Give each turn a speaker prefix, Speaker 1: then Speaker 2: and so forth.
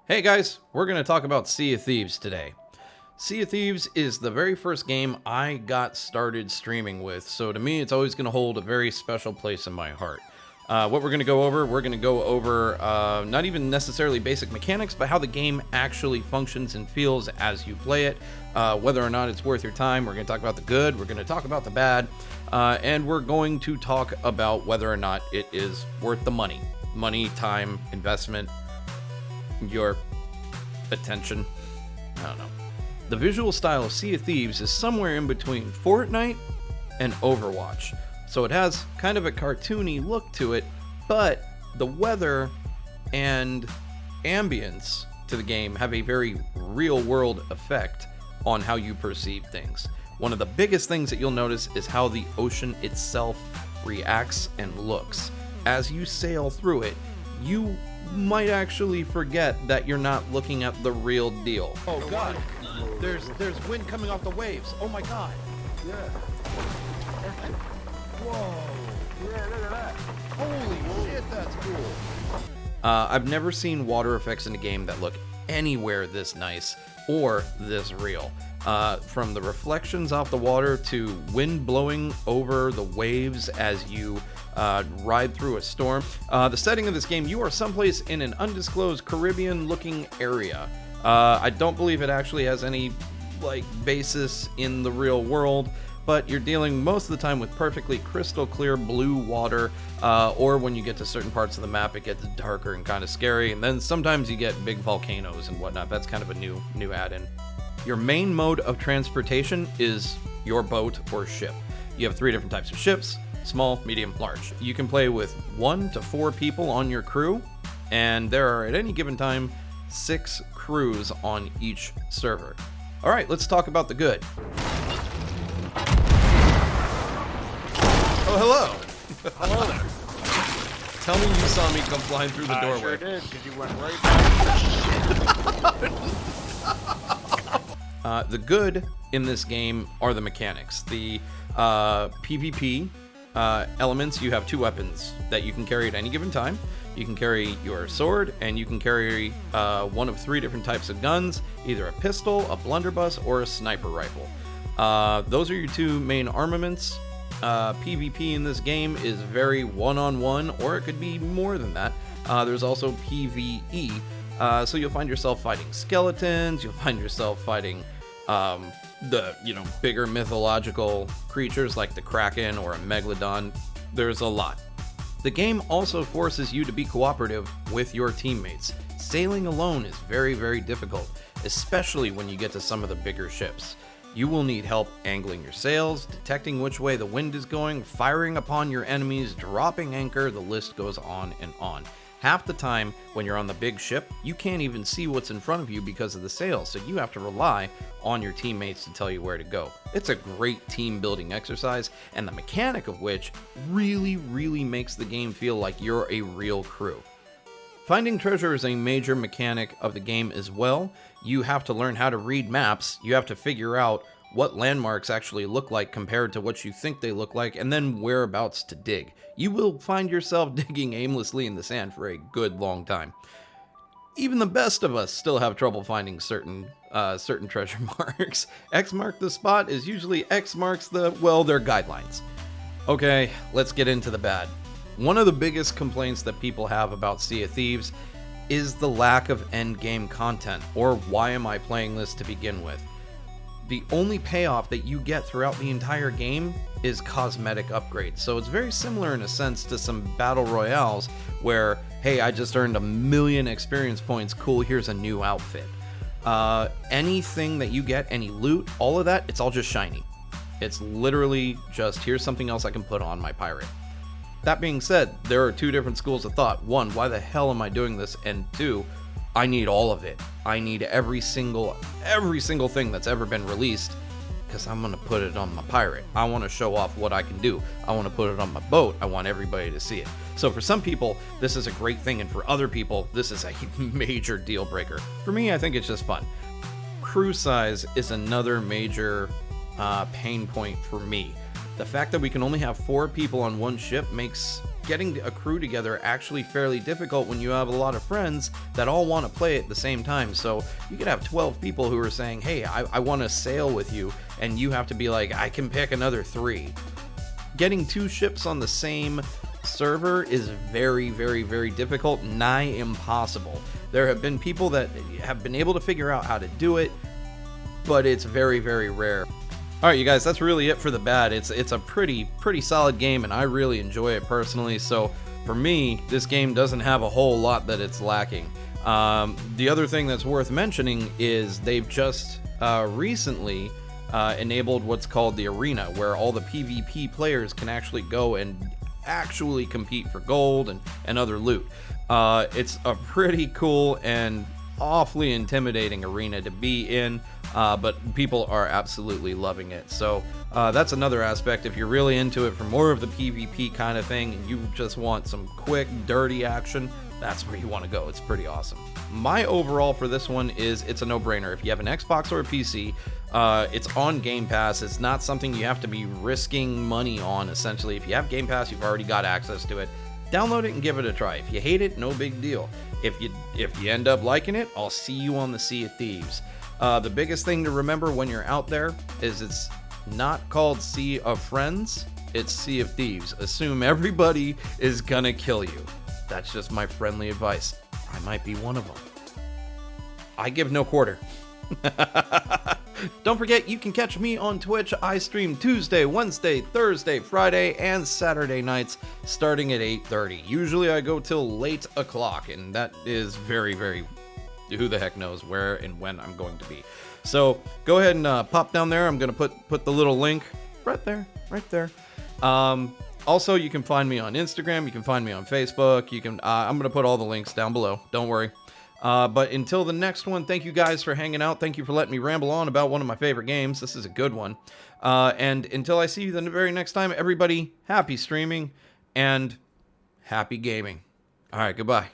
Speaker 1: Hey guys, we're going to talk about Sea of Thieves today. Sea of Thieves is the very first game I got started streaming with, so to me it's always going to hold a very special place in my heart. What we're going to go over, not even necessarily basic mechanics, but how the game actually functions and feels as you play it, whether or not it's worth your time. We're going to talk about the good, we're going to talk about the bad, and we're going to talk about whether or not it is worth the money. Money, time, investment, your attention. I don't know. The visual style of Sea of Thieves is somewhere in between Fortnite and Overwatch. So it has kind of a cartoony look to it, but the weather and ambience to the game have a very real world effect on how you perceive things. One of the biggest things that you'll notice is how the ocean itself reacts and looks. As you sail through it, you might actually forget that you're not looking at the real deal. Oh god, there's wind coming off the waves. Oh my god.
Speaker 2: Yeah.
Speaker 1: Whoa.
Speaker 2: Yeah, look at that.
Speaker 1: Holy shit, that's cool. I've never seen water effects in a game that look anywhere this nice or this real. From the reflections off the water to wind blowing over the waves as you ride through a storm. The setting of this game, you are someplace in an undisclosed Caribbean-looking area. I don't believe it actually has any basis in the real world, but you're dealing most of the time with perfectly crystal clear blue water, or when you get to certain parts of the map, it gets darker and kind of scary, and then sometimes you get big volcanoes and whatnot. That's kind of a new add-in. Your main mode of transportation is your boat or ship. You have 3 different types of ships: small, medium, large. You can play with 1 to 4 people on your crew, and there are at any given time 6 crews on each server. All right, let's talk about the good. Oh, hello.
Speaker 2: Hello there.
Speaker 1: Tell me you saw me come flying through the doorway.
Speaker 2: I sure did, because you went right back.
Speaker 1: The good in this game are the mechanics. The PvP elements, you have 2 weapons that you can carry at any given time. You can carry your sword, and you can carry one of 3 different types of guns, either a pistol, a blunderbuss, or a sniper rifle. Those are your 2 main armaments. PvP in this game is very one-on-one, or it could be more than that. There's also PvE, so you'll find yourself fighting skeletons, you'll find yourself fighting the bigger mythological creatures like the Kraken or a Megalodon. There's a lot. The game also forces you to be cooperative with your teammates. Sailing alone is very, very difficult, especially when you get to some of the bigger ships. You will need help angling your sails, detecting which way the wind is going, firing upon your enemies, dropping anchor, the list goes on and on. Half the time, when you're on the big ship, you can't even see what's in front of you because of the sails, so you have to rely on your teammates to tell you where to go. It's a great team building exercise, and the mechanic of which really, really makes the game feel like you're a real crew. Finding treasure is a major mechanic of the game as well. You have to learn how to read maps, you have to figure out what landmarks actually look like compared to what you think they look like, and then whereabouts to dig. You will find yourself digging aimlessly in the sand for a good long time. Even the best of us still have trouble finding certain treasure marks. X mark the spot is usually X marks their guidelines. Okay, let's get into the bad. One of the biggest complaints that people have about Sea of Thieves is the lack of endgame content, or why am I playing this to begin with? The only payoff that you get throughout the entire game is cosmetic upgrades. So it's very similar in a sense to some battle royales where, hey, I just earned 1,000,000 experience points, cool, here's a new outfit. Anything that you get, any loot, all of that, it's all just shiny. It's literally just, here's something else I can put on my pirate. That being said, there are 2 different schools of thought. 1, why the hell am I doing this? And 2, I need all of it. I need every single thing that's ever been released, because I'm gonna put it on my pirate. I want to show off what I can do. I want to put it on my boat. I want everybody to see it. So for some people, this is a great thing, and for other people, this is a major deal breaker. For me, I think it's just fun. Crew size is another major pain point for me. The fact that we can only have 4 people on one ship makes getting a crew together actually fairly difficult when you have a lot of friends that all want to play at the same time. So you could have 12 people who are saying, hey, I want to sail with you, and you have to be like, I can pick another 3. Getting 2 ships on the same server is very, very, very difficult, nigh impossible. There have been people that have been able to figure out how to do it, but it's very, very rare. All right, you guys, that's really it for the bad. It's a pretty solid game, and I really enjoy it personally. So for me, this game doesn't have a whole lot that it's lacking. The other thing that's worth mentioning is they've just recently enabled what's called the arena, where all the PvP players can actually go and actually compete for gold and other loot. It's a pretty cool and awfully intimidating arena to be in, but people are absolutely loving it. So that's another aspect. If you're really into it for more of the PvP kind of thing and you just want some quick, dirty action, that's where you want to go. It's pretty awesome. My overall for this one is it's a no-brainer. If you have an Xbox or a PC, it's on Game Pass. It's not something you have to be risking money on, essentially. If you have Game Pass, you've already got access to it. Download it and give it a try. If you hate it, no big deal. If you end up liking it, I'll see you on the Sea of Thieves. The biggest thing to remember when you're out there is it's not called Sea of Friends, it's Sea of Thieves. Assume everybody is gonna kill you. That's just my friendly advice. I might be one of them. I give no quarter. Don't forget, you can catch me on Twitch. I stream Tuesday, Wednesday, Thursday, Friday, and Saturday nights starting at 8:30. Usually I go till late o'clock, and that is very, very... who the heck knows where and when I'm going to be. So go ahead and pop down there. I'm going to put the little link right there. Also, you can find me on Instagram. You can find me on Facebook. You can. I'm going to put all the links down below. Don't worry. But until the next one, thank you guys for hanging out. Thank you for letting me ramble on about one of my favorite games. This is a good one. And until I see you the very next time, everybody, happy streaming and happy gaming. All right, goodbye.